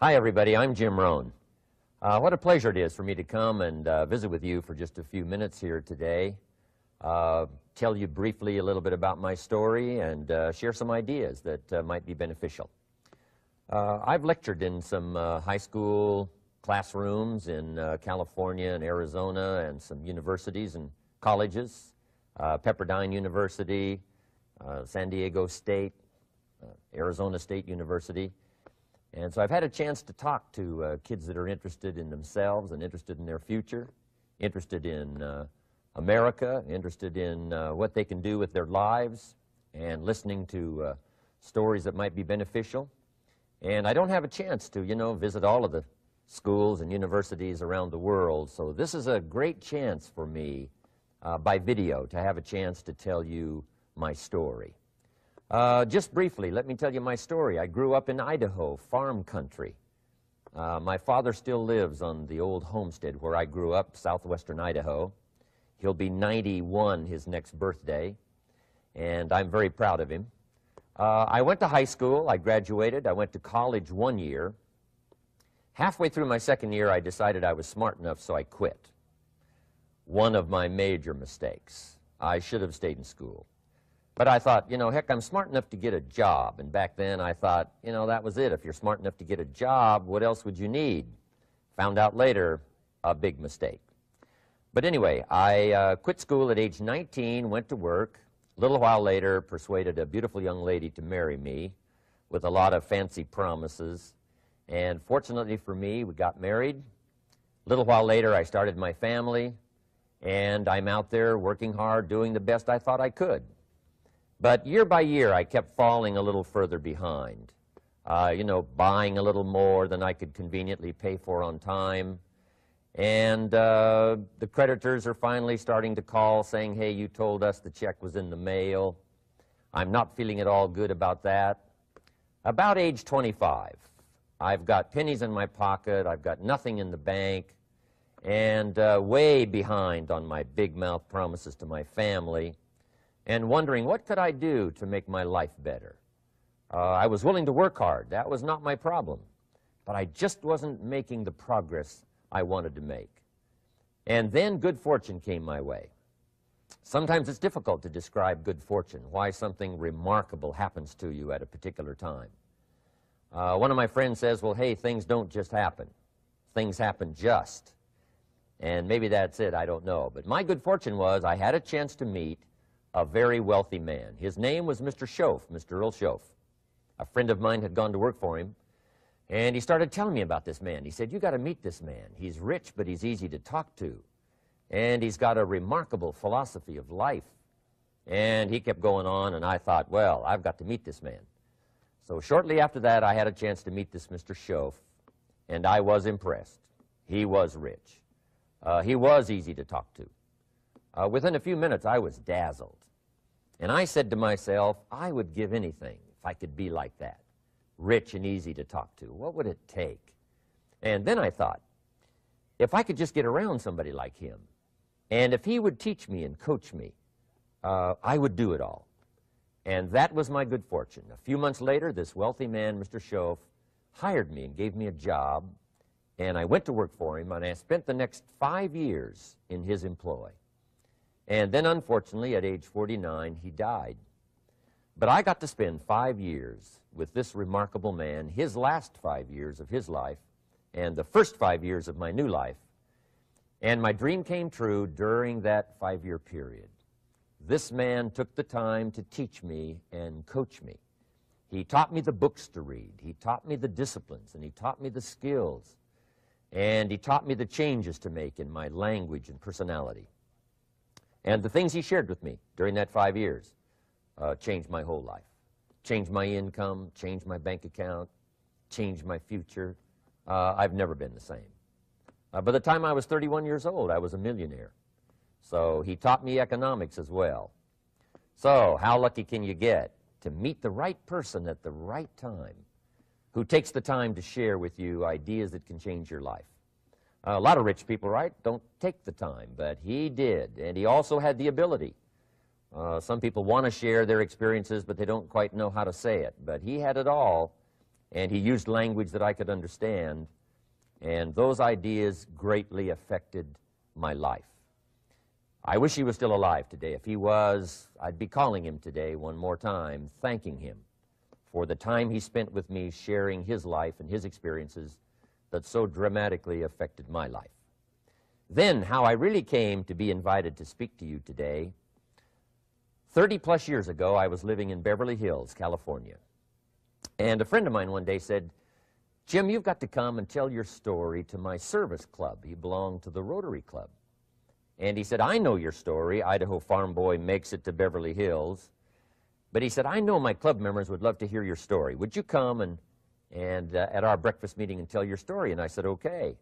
Hi, everybody. I'm Jim Rohn. What a pleasure it is for me to come and visit with you for just a few minutes here today. Tell you briefly a little bit about my story and share some ideas that might be beneficial. I've lectured in some high school classrooms in California and Arizona and some universities and colleges, Pepperdine University, San Diego State, Arizona State University. And so I've had a chance to talk to kids that are interested in themselves and interested in their future, interested in America, interested in what they can do with their lives, and listening to stories that might be beneficial. And I don't have a chance to, visit all of the schools and universities around the world, so this is a great chance for me by video to have a chance to tell you my story. Just briefly, let me tell you my story. I grew up in Idaho, farm country. My father still lives on the old homestead where I grew up, southwestern Idaho. He'll be 91 his next birthday, and I'm very proud of him. I went to high school. I graduated. I went to college 1 year. Halfway through my second year, I decided I was smart enough, so I quit. One of my major mistakes. I should have stayed in school. But I thought, heck, I'm smart enough to get a job. And back then I thought, that was it. If you're smart enough to get a job, what else would you need? Found out later, a big mistake. But anyway, I quit school at age 19, went to work. A little while later, persuaded a beautiful young lady to marry me with a lot of fancy promises. And fortunately for me, we got married. A little while later, I started my family. And I'm out there working hard, doing the best I thought I could. But year by year, I kept falling a little further behind, buying a little more than I could conveniently pay for on time. And the creditors are finally starting to call saying, hey, you told us the check was in the mail. I'm not feeling at all good about that. About age 25, I've got pennies in my pocket, I've got nothing in the bank, and way behind on my big mouth promises to my family, and wondering what could I do to make my life better. I was willing to work hard. That was not my problem. But I just wasn't making the progress I wanted to make. And then good fortune came my way. Sometimes it's difficult to describe good fortune, why something remarkable happens to you at a particular time. One of my friends says, well, hey, things don't just happen. Things happen just. And maybe that's it, I don't know. But my good fortune was I had a chance to meet a very wealthy man. His name was Mr. Schoaf, Mr. Earl Schoaf. A friend of mine had gone to work for him, and he started telling me about this man. He said, you got to meet this man. He's rich, but he's easy to talk to. And he's got a remarkable philosophy of life. And he kept going on, and I thought, well, I've got to meet this man. So shortly after that, I had a chance to meet this Mr. Schoaf, and I was impressed. He was rich. He was easy to talk to. Within a few minutes, I was dazzled. And I said to myself, I would give anything if I could be like that, rich and easy to talk to. What would it take? And then I thought, if I could just get around somebody like him, and if he would teach me and coach me, I would do it all. And that was my good fortune. A few months later, this wealthy man, Mr. Schoaf, hired me and gave me a job, and I went to work for him, and I spent the next 5 years in his employ. And then, unfortunately, at age 49, he died. But I got to spend 5 years with this remarkable man, his last 5 years of his life, and the first 5 years of my new life. And my dream came true during that 5-year period. This man took the time to teach me and coach me. He taught me the books to read. He taught me the disciplines, and he taught me the skills. And he taught me the changes to make in my language and personality. And the things he shared with me during that 5 years changed my whole life, changed my income, changed my bank account, changed my future. I've never been the same. By the time I was 31 years old, I was a millionaire. So he taught me economics as well. So how lucky can you get to meet the right person at the right time who takes the time to share with you ideas that can change your life? A lot of rich people, right, don't take the time, but he did, and he also had the ability. Some people want to share their experiences, but they don't quite know how to say it. But he had it all, and he used language that I could understand, and those ideas greatly affected my life. I wish he was still alive today. If he was, I'd be calling him today one more time, thanking him for the time he spent with me sharing his life and his experiences that so dramatically affected my life. Then, how I really came to be invited to speak to you today. 30-plus years ago, I was living in Beverly Hills, California. And a friend of mine one day said, "Jim, you've got to come and tell your story to my service club." He belonged to the Rotary Club. And he said, "I know your story. Idaho farm boy makes it to Beverly Hills." But he said, "I know my club members would love to hear your story. Would you come and at our breakfast meeting and tell your story?" And I said, "Okay."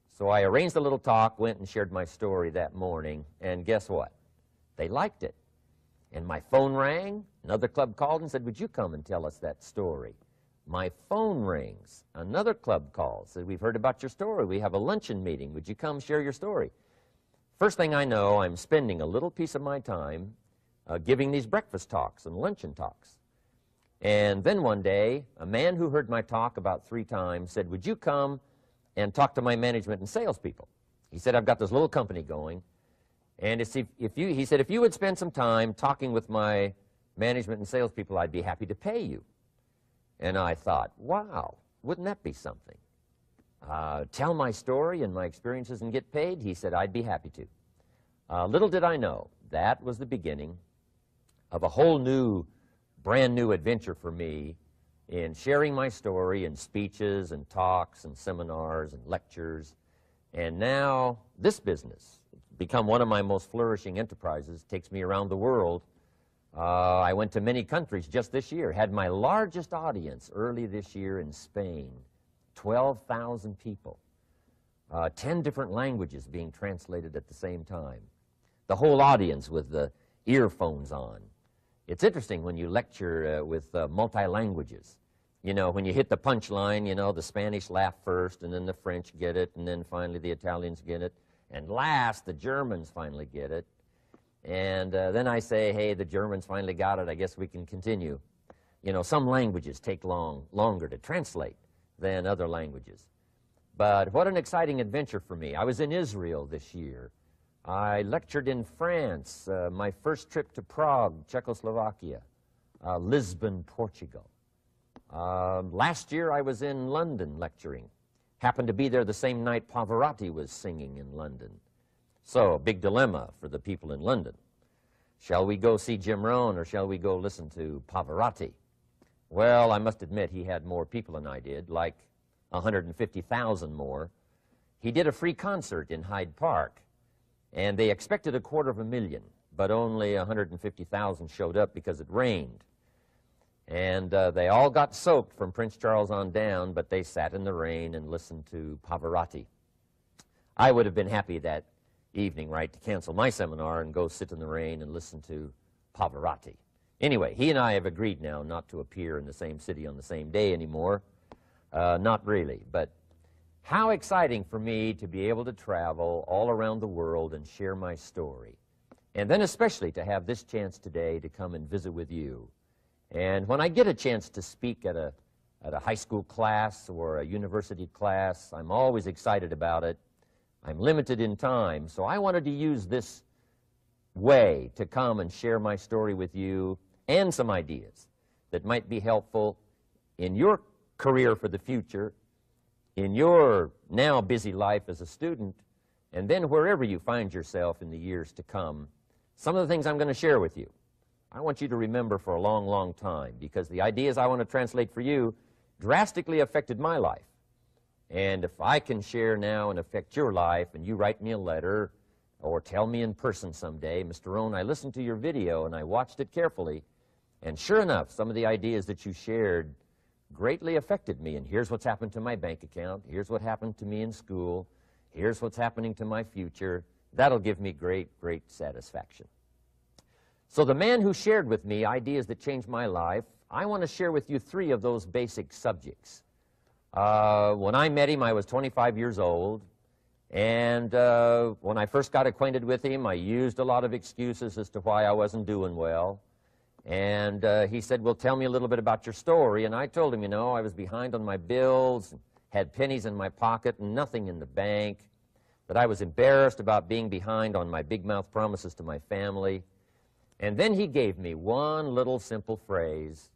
So I arranged a little talk, went and shared my story that morning, and guess what? They liked it. And my phone rang. Another club called and said, "Would you come and tell us that story?" My phone rings. Another club calls, said, "We've heard about your story. We have a luncheon meeting. Would you come share your story?" First thing I know, I'm spending a little piece of my time giving these breakfast talks and luncheon talks. And then one day, a man who heard my talk about 3 times said, "Would you come and talk to my management and salespeople?" He said, "I've got this little company going, and he said, if you would spend some time talking with my management and salespeople, I'd be happy to pay you." And I thought, wow, wouldn't that be something? Tell my story and my experiences and get paid? He said, "I'd be happy to." Little did I know, that was the beginning of a whole new, brand new adventure for me in sharing my story in speeches and talks and seminars and lectures. And now this business, it's become one of my most flourishing enterprises, takes me around the world. I went to many countries just this year, had my largest audience early this year in Spain, 12,000 people, 10 different languages being translated at the same time, the whole audience with the earphones on. It's interesting when you lecture with multi-languages. You know, when you hit the punchline, you know, the Spanish laugh first, and then the French get it, and then finally the Italians get it, and last the Germans finally get it. And then I say, "Hey, the Germans finally got it. I guess we can continue." You know, some languages take longer to translate than other languages. But what an exciting adventure for me. I was in Israel this year. I lectured in France, my first trip to Prague, Czechoslovakia, Lisbon, Portugal. Last year I was in London lecturing. Happened to be there the same night Pavarotti was singing in London. So, a big dilemma for the people in London. Shall we go see Jim Rohn, or shall we go listen to Pavarotti? Well, I must admit he had more people than I did, like 150,000 more. He did a free concert in Hyde Park, and they expected 250,000, but only 150,000 showed up because it rained. And they all got soaked from Prince Charles on down, but they sat in the rain and listened to Pavarotti. I would have been happy that evening, right, to cancel my seminar and go sit in the rain and listen to Pavarotti. Anyway, he and I have agreed now not to appear in the same city on the same day anymore. Not really, but how exciting for me to be able to travel all around the world and share my story. And then especially to have this chance today to come and visit with you. And when I get a chance to speak at a high school class or a university class, I'm always excited about it. I'm limited in time, so I wanted to use this way to come and share my story with you and some ideas that might be helpful in your career for the future, in your now busy life as a student, and then wherever you find yourself in the years to come. Some of the things I'm going to share with you, I want you to remember for a long, long time, because the ideas I want to translate for you drastically affected my life. And if I can share now and affect your life, and you write me a letter or tell me in person someday, "Mr. Rohn, I listened to your video and I watched it carefully, and sure enough, some of the ideas that you shared greatly affected me, and here's what's happened to my bank account, here's what happened to me in school, here's what's happening to my future," that'll give me great, great satisfaction. So the man who shared with me ideas that changed my life, I want to share with you 3 of those basic subjects. When I met him, I was 25 years old, and when I first got acquainted with him, I used a lot of excuses as to why I wasn't doing well. And he said, well, tell me a little bit about your story. And I told him, you know, I was behind on my bills, had pennies in my pocket and nothing in the bank, that I was embarrassed about being behind on my big mouth promises to my family. And then he gave me one little simple phrase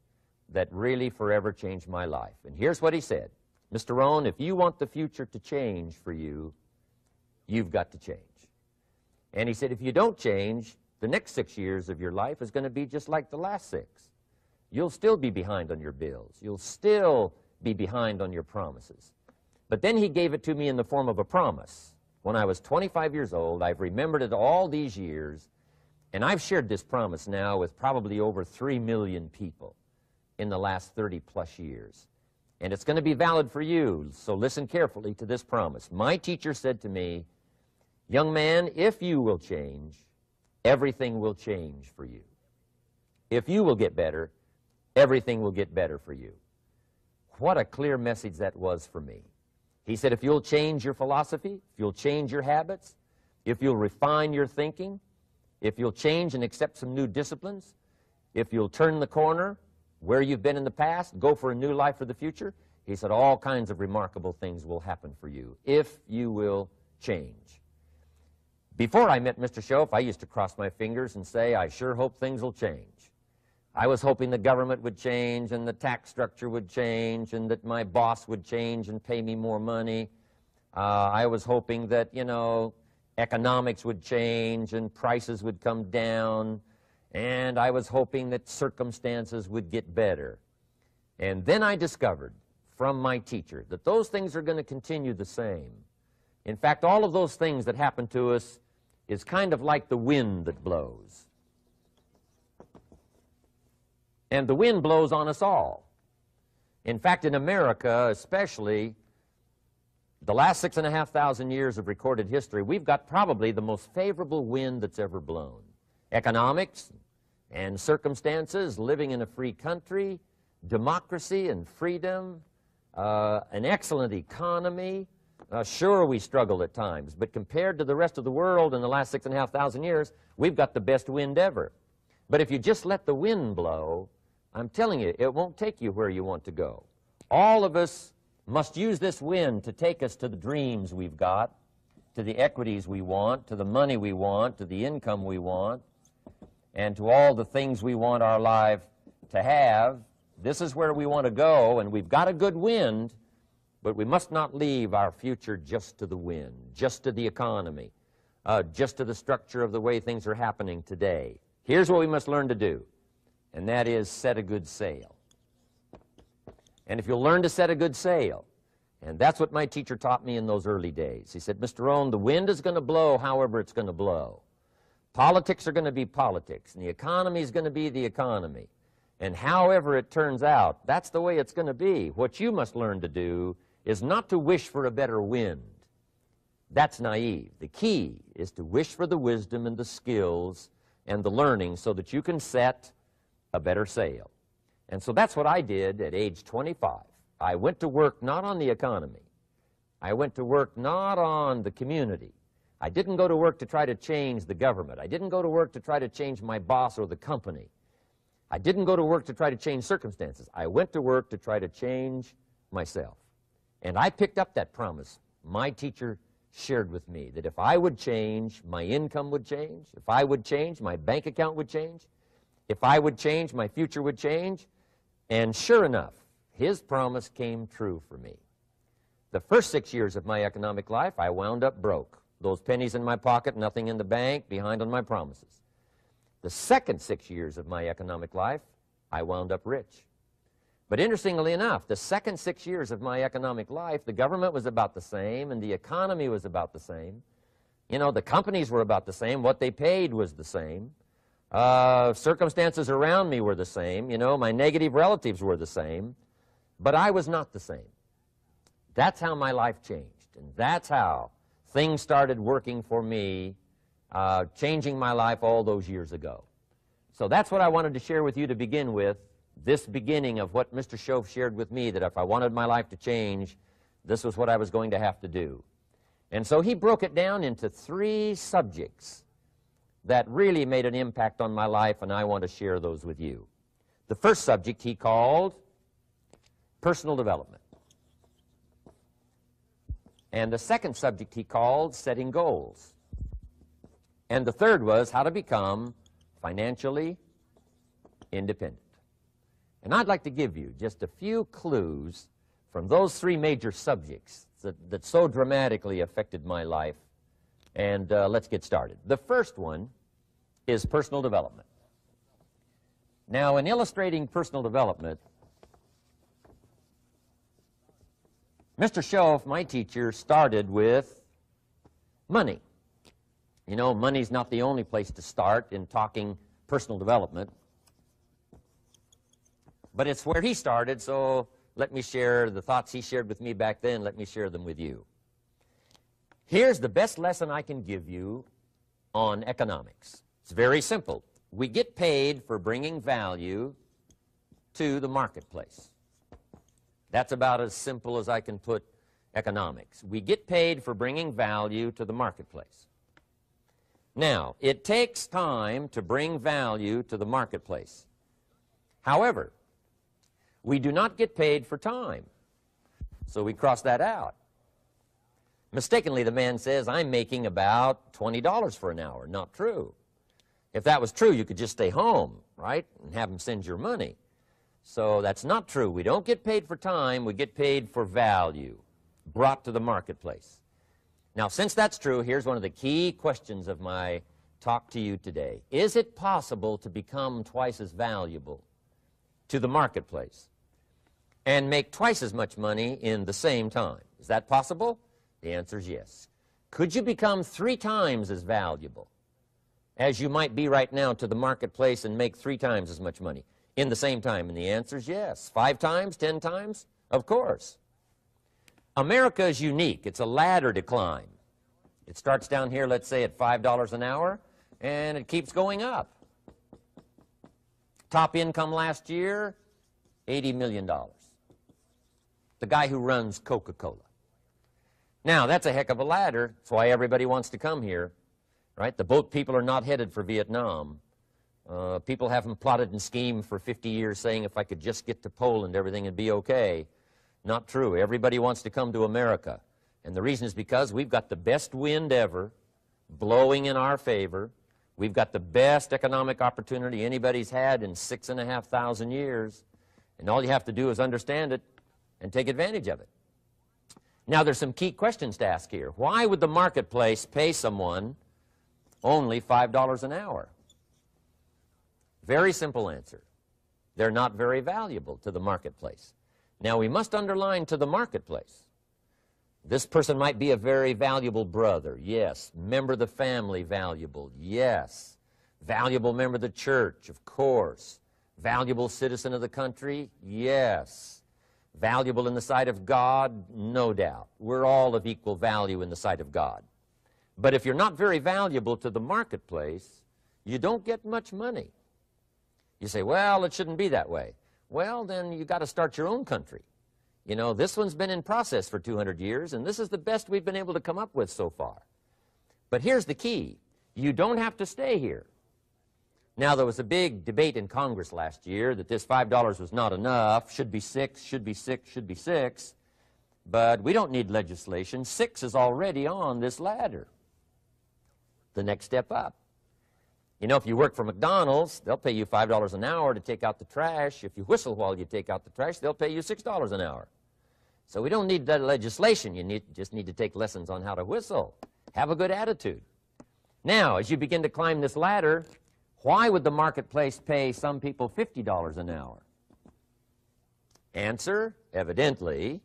that really forever changed my life. And here's what he said: Mr. Rohn, if you want the future to change for you, you've got to change. And he said, if you don't change, the next 6 years of your life is going to be just like the last 6. You'll still be behind on your bills. You'll still be behind on your promises. But then he gave it to me in the form of a promise. When I was 25 years old, I've remembered it all these years, and I've shared this promise now with probably over 3 million people in the last 30-plus years. And it's going to be valid for you, so listen carefully to this promise. My teacher said to me, young man, if you will change, everything will change for you. If you will get better, everything will get better for you. What a clear message that was for me. He said, if you'll change your philosophy, if you'll change your habits, if you'll refine your thinking, if you'll change and accept some new disciplines, if you'll turn the corner where you've been in the past, go for a new life for the future, he said, all kinds of remarkable things will happen for you if you will change. Before I met Mr. Schoaf, I used to cross my fingers and say, I sure hope things will change. I was hoping the government would change and the tax structure would change and that my boss would change and pay me more money. I was hoping that, you know, economics would change and prices would come down, and I was hoping that circumstances would get better. And then I discovered from my teacher that those things are going to continue the same. In fact, all of those things that happen to us is kind of like the wind that blows. And the wind blows on us all. In fact, in America especially, the last 6,500 years of recorded history, we've got probably the most favorable wind that's ever blown. Economics and circumstances, living in a free country, democracy and freedom, an excellent economy. Sure, we struggle at times, but compared to the rest of the world in the last 6,500 years, we've got the best wind ever. But if you just let the wind blow, I'm telling you, it won't take you where you want to go. All of us must use this wind to take us to the dreams we've got, to the equities we want, to the money we want, to the income we want, and to all the things we want our life to have. This is where we want to go, and we've got a good wind, but we must not leave our future just to the wind, just to the economy, just to the structure of the way things are happening today. Here's what we must learn to do, and that is set a good sail. And if you'll learn to set a good sail, and that's what my teacher taught me in those early days. He said, Mr. Rohn, the wind is going to blow however it's going to blow. Politics are going to be politics, and the economy is going to be the economy. And however it turns out, that's the way it's going to be. What you must learn to do is not to wish for a better wind. That's naive. The key is to wish for the wisdom and the skills and the learning so that you can set a better sail. And so that's what I did at age 25. I went to work not on the economy. I went to work not on the community. I didn't go to work to try to change the government. I didn't go to work to try to change my boss or the company. I didn't go to work to try to change circumstances. I went to work to try to change myself. And I picked up that promise my teacher shared with me, that if I would change, my income would change. If I would change, my bank account would change. If I would change, my future would change. And sure enough, his promise came true for me. The first 6 years of my economic life, I wound up broke. Those pennies in my pocket, nothing in the bank, behind on my promises. The second 6 years of my economic life, I wound up rich. But interestingly enough, the second 6 years of my economic life, the government was about the same and the economy was about the same. You know, the companies were about the same. What they paid was the same. Circumstances around me were the same. You know, my negative relatives were the same. But I was not the same. That's how my life changed. And that's how things started working for me, changing my life all those years ago. So that's what I wanted to share with you to begin with, this beginning of what Mr. Schoaf shared with me, that if I wanted my life to change, this was what I was going to have to do. And so he broke it down into 3 subjects that really made an impact on my life, and I want to share those with you. The first subject he called personal development. And the second subject he called setting goals. And the third was how to become financially independent. And I'd like to give you just a few clues from those three major subjects that so dramatically affected my life. And let's get started. The first one is personal development. Now, in illustrating personal development, Mr. Schoaf, my teacher, started with money. You know, money's not the only place to start in talking personal development, but it's where he started, so let me share the thoughts he shared with me back then. Let me share them with you. Here's the best lesson I can give you on economics. It's very simple. We get paid for bringing value to the marketplace. That's about as simple as I can put economics. We get paid for bringing value to the marketplace. Now, it takes time to bring value to the marketplace. However, we do not get paid for time, so we cross that out. Mistakenly, the man says, I'm making about $20 for an hour. Not true. If that was true, you could just stay home, right, and have them send your money. So that's not true. We don't get paid for time. We get paid for value brought to the marketplace. Now, since that's true, here's one of the key questions of my talk to you today. Is it possible to become twice as valuable to the marketplace and make twice as much money in the same time? Is that possible? The answer is yes. Could you become 3 times as valuable as you might be right now to the marketplace and make 3 times as much money in the same time? And the answer is yes. 5 times, 10 times? Of course. America is unique. It's a ladder to climb. It starts down here, let's say, at $5 an hour, and it keeps going up. Top income last year, $80 million. The guy who runs Coca-Cola. Now, that's a heck of a ladder. That's why everybody wants to come here, right? The boat people are not headed for Vietnam. People haven't plotted and schemed for 50 years saying if I could just get to Poland, everything would be okay. Not true. Everybody wants to come to America. And the reason is because we've got the best wind ever blowing in our favor. We've got the best economic opportunity anybody's had in 6,500 years. And all you have to do is understand it and take advantage of it. Now, there's some key questions to ask here. Why would the marketplace pay someone only $5 an hour? Very simple answer. They're not very valuable to the marketplace. Now, we must underline to the marketplace. This person might be a very valuable brother, yes. Member of the family, valuable, yes. Valuable member of the church, of course. Valuable citizen of the country, yes. Valuable in the sight of God, no doubt. We're all of equal value in the sight of God. But if you're not very valuable to the marketplace, you don't get much money. You say, well, it shouldn't be that way. Well, then you got to start your own country. You know, this one's been in process for 200 years, and this is the best we've been able to come up with so far. But here's the key. You don't have to stay here. Now, there was a big debate in Congress last year that this $5 was not enough, should be 6, should be 6, should be 6. But we don't need legislation. 6 is already on this ladder. The next step up. You know, if you work for McDonald's, they'll pay you $5 an hour to take out the trash. If you whistle while you take out the trash, they'll pay you $6 an hour. So we don't need that legislation. You just need to take lessons on how to whistle. Have a good attitude. Now, as you begin to climb this ladder, why would the marketplace pay some people $50 an hour? Answer, evidently,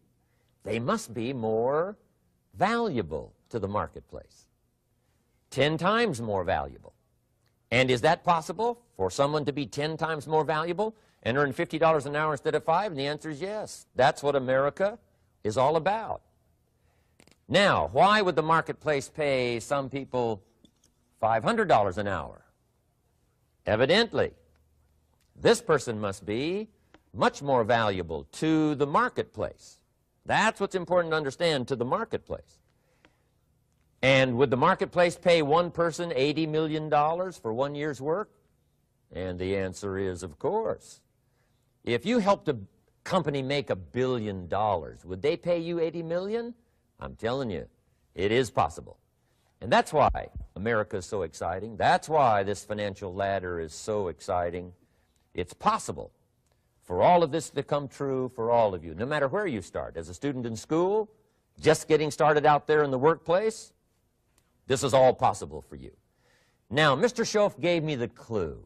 they must be more valuable to the marketplace. 10 times more valuable. And is that possible for someone to be 10 times more valuable and earn $50 an hour instead of 5? And the answer is yes. That's what America is all about. Now, why would the marketplace pay some people $500 an hour? Evidently, this person must be much more valuable to the marketplace. That's what's important to understand, to the marketplace. And would the marketplace pay one person $80 million for 1 year's work? And the answer is, of course. If you helped a company make $1 billion, would they pay you $80 million? I'm telling you, it is possible. And that's why America is so exciting. That's why this financial ladder is so exciting. It's possible for all of this to come true for all of you, no matter where you start. As a student in school, just getting started out there in the workplace, this is all possible for you. Now, Mr. Schoaf gave me the clue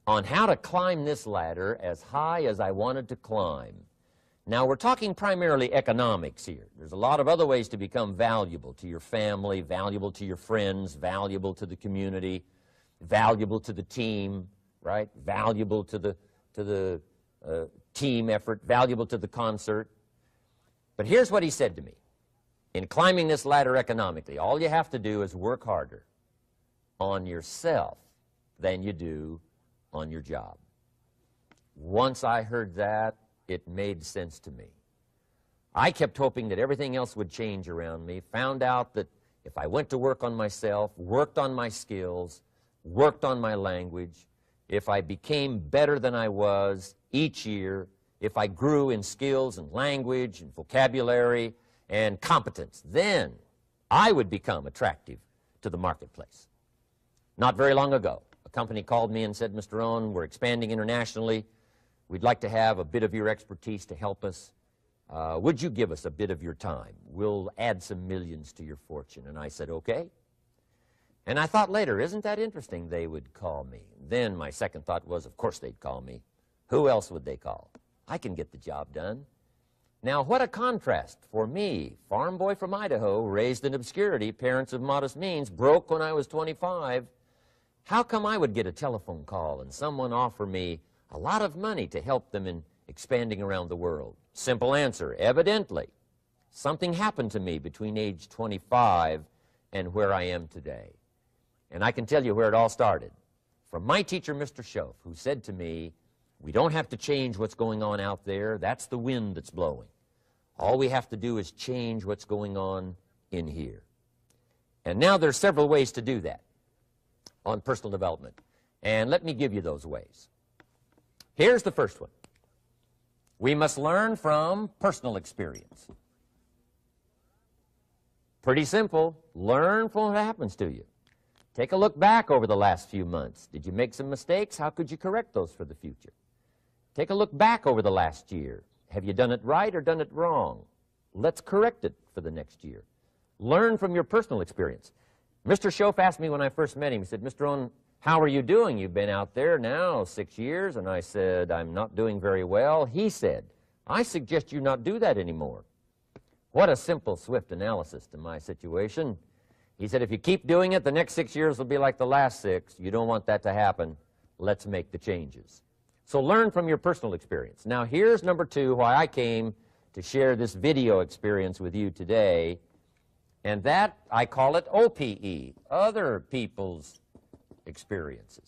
on how to climb this ladder as high as I wanted to climb. Now, we're talking primarily economics here. There's a lot of other ways to become valuable to your family, valuable to your friends, valuable to the community, valuable to the team, right? Valuable to the team effort, valuable to the concert. But here's what he said to me. In climbing this ladder economically, all you have to do is work harder on yourself than you do on your job. Once I heard that, it made sense to me. I kept hoping that everything else would change around me, found out that if I went to work on myself, worked on my skills, worked on my language, if I became better than I was each year, if I grew in skills and language and vocabulary and competence, then I would become attractive to the marketplace. Not very long ago, a company called me and said, Mr. Rohn, we're expanding internationally. We'd like to have a bit of your expertise to help us. Would you give us a bit of your time? We'll add some millions to your fortune. And I said, okay. And I thought later, isn't that interesting? They would call me. Then my second thought was, of course they'd call me. Who else would they call? I can get the job done. Now, what a contrast for me, farm boy from Idaho, raised in obscurity, parents of modest means, broke when I was 25. How come I would get a telephone call and someone offer me a lot of money to help them in expanding around the world? Simple answer, evidently. Something happened to me between age 25 and where I am today. And I can tell you where it all started. From my teacher, Mr. Schoaf, who said to me, we don't have to change what's going on out there. That's the wind that's blowing. All we have to do is change what's going on in here. And now there's several ways to do that on personal development. And let me give you those ways. Here's the first one. We must learn from personal experience. Pretty simple. Learn from what happens to you. Take a look back over the last few months. Did you make some mistakes? How could you correct those for the future? Take a look back over the last year. Have you done it right or done it wrong? Let's correct it for the next year. Learn from your personal experience. Mr. Schoaf asked me when I first met him, he said, Mr. Rohn, how are you doing? You've been out there now 6 years. And I said, I'm not doing very well. He said, I suggest you not do that anymore. What a simple, swift analysis to my situation. He said, if you keep doing it, the next 6 years will be like the last 6. You don't want that to happen. Let's make the changes. So learn from your personal experience. Now, here's number 2, why I came to share this video experience with you today. And that, I call it OPE, other people's experiences.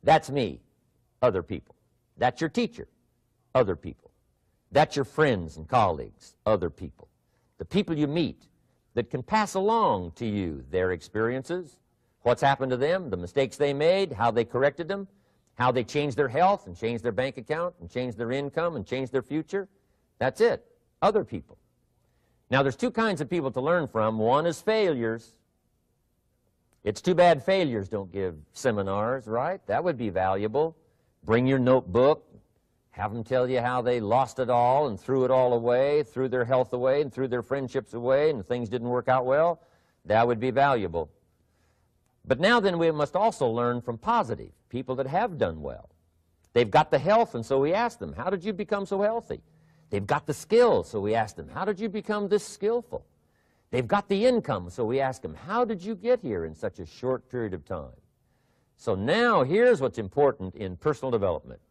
That's me, other people. That's your teacher, other people. That's your friends and colleagues, other people. The people you meet that can pass along to you their experiences, what's happened to them, the mistakes they made, how they corrected them, how they changed their health and changed their bank account and changed their income and changed their future. That's it, other people. Now, there's 2 kinds of people to learn from. One is failures. It's too bad failures don't give seminars, right? That would be valuable. Bring your notebook, have them tell you how they lost it all and threw it all away, threw their health away and threw their friendships away and things didn't work out well. That would be valuable. But now then we must also learn from positive, people that have done well. They've got the health, and so we ask them, how did you become so healthy? They've got the skills, so we ask them, how did you become this skillful? They've got the income, so we ask them, how did you get here in such a short period of time? So now here's what's important in personal development.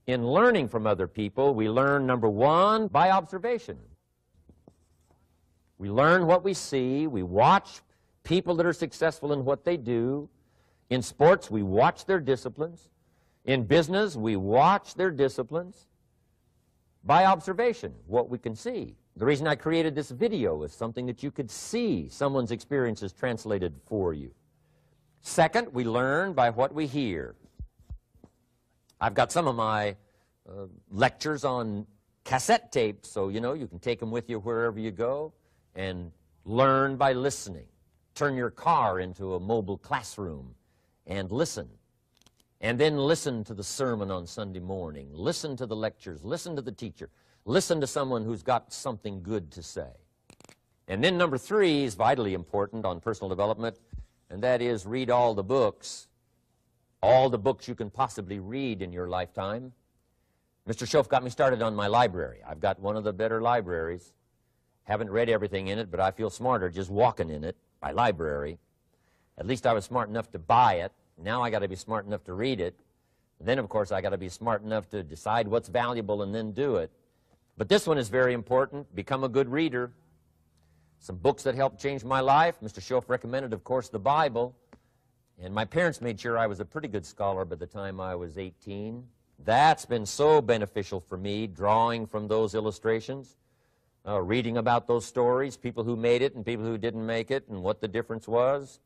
In learning from other people, we learn, number 1, by observation. We learn what we see. We watch people that are successful in what they do. In sports, we watch their disciplines. In business, we watch their disciplines. By observation, what we can see, The reason I created this video was something that you could see someone's experiences translated for you. Second, we learn by what we hear. I've got some of my lectures on cassette tapes, so you know you can take them with you wherever you go and learn by listening. Turn your car into a mobile classroom and listen. And then listen to the sermon on Sunday morning. Listen to the lectures. Listen to the teacher. Listen to someone who's got something good to say. And then number 3 is vitally important on personal development, and that is read all the books you can possibly read in your lifetime. Mr. Schoaf got me started on my library. I've got one of the better libraries. Haven't read everything in it, but I feel smarter just walking in it, my library. At least I was smart enough to buy it. Now I got to be smart enough to read it. And then, of course, I got to be smart enough to decide what's valuable and then do it. But this one is very important. Become a good reader. Some books that helped change my life. Mr. Schoaf recommended, of course, the Bible. And my parents made sure I was a pretty good scholar by the time I was 18. That's been so beneficial for me, drawing from those illustrations, reading about those stories, people who made it and people who didn't make it, and what the difference was.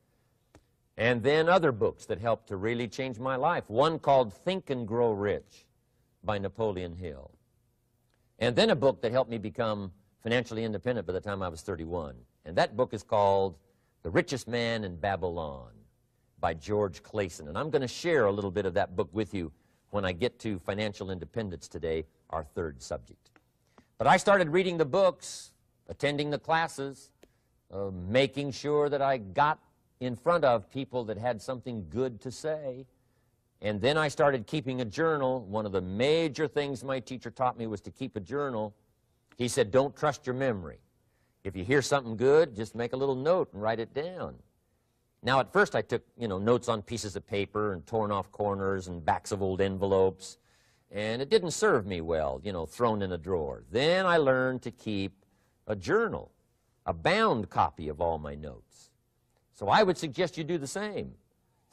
And then other books that helped to really change my life. One called Think and Grow Rich by Napoleon Hill. And then a book that helped me become financially independent by the time I was 31. And that book is called The Richest Man in Babylon by George Clayson. And I'm going to share a little bit of that book with you when I get to financial independence today, our 3rd subject. But I started reading the books, attending the classes, making sure that I got in front of people that had something good to say. And then I started keeping a journal. One of the major things my teacher taught me was to keep a journal. He said, don't trust your memory. If you hear something good, just make a little note and write it down. Now, at first I took, notes on pieces of paper and torn off corners and backs of old envelopes. And it didn't serve me well, thrown in a drawer. Then I learned to keep a journal, a bound copy of all my notes. So I would suggest you do the same.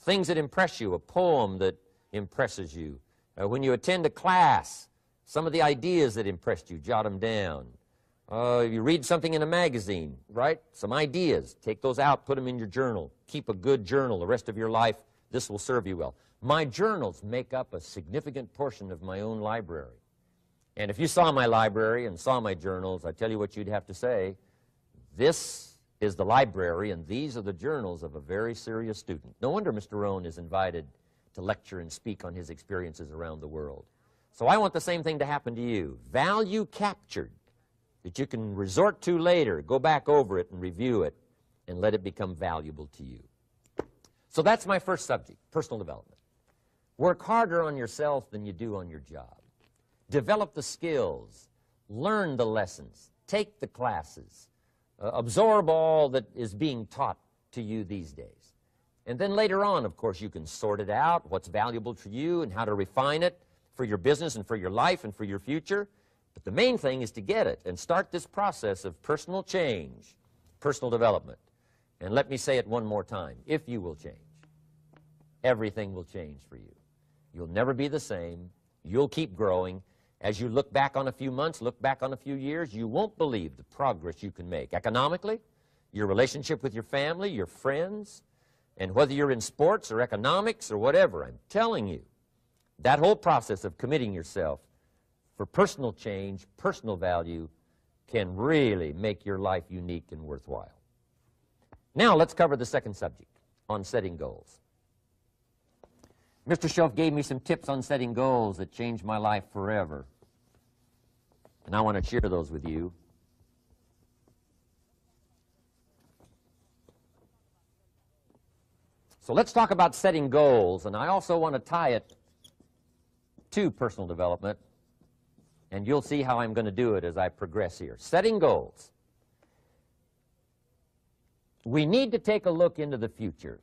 Things that impress you, a poem that impresses you. When you attend a class, some of the ideas that impressed you, jot them down. You read something in a magazine, right? Some ideas. Take those out, put them in your journal. Keep a good journal the rest of your life. This will serve you well. My journals make up a significant portion of my own library. And if you saw my library and saw my journals, I tell you what you'd have to say. This is the library, and these are the journals of a very serious student. No wonder Mr. Rohn is invited to lecture and speak on his experiences around the world. So I want the same thing to happen to you. Value captured that you can resort to later, go back over it and review it, and let it become valuable to you. So that's my first subject, personal development. Work harder on yourself than you do on your job. Develop the skills, learn the lessons, take the classes, absorb all that is being taught to you these days. And then later on, of course, you can sort it out, what's valuable to you and how to refine it for your business and for your life and for your future. But the main thing is to get it and start this process of personal change, personal development. And let me say it one more time. If you will change, everything will change for you. You'll never be the same. You'll keep growing. As you look back on a few months, look back on a few years, you won't believe the progress you can make economically, your relationship with your family, your friends, and whether you're in sports or economics or whatever. I'm telling you, that whole process of committing yourself for personal change, personal value, can really make your life unique and worthwhile. Now let's cover the second subject, on setting goals. Mr. Schoaf gave me some tips on setting goals that changed my life forever. And I want to share those with you. So let's talk about setting goals, and I also want to tie it to personal development, and you'll see how I'm going to do it as I progress here. Setting goals. We need to take a look into the future.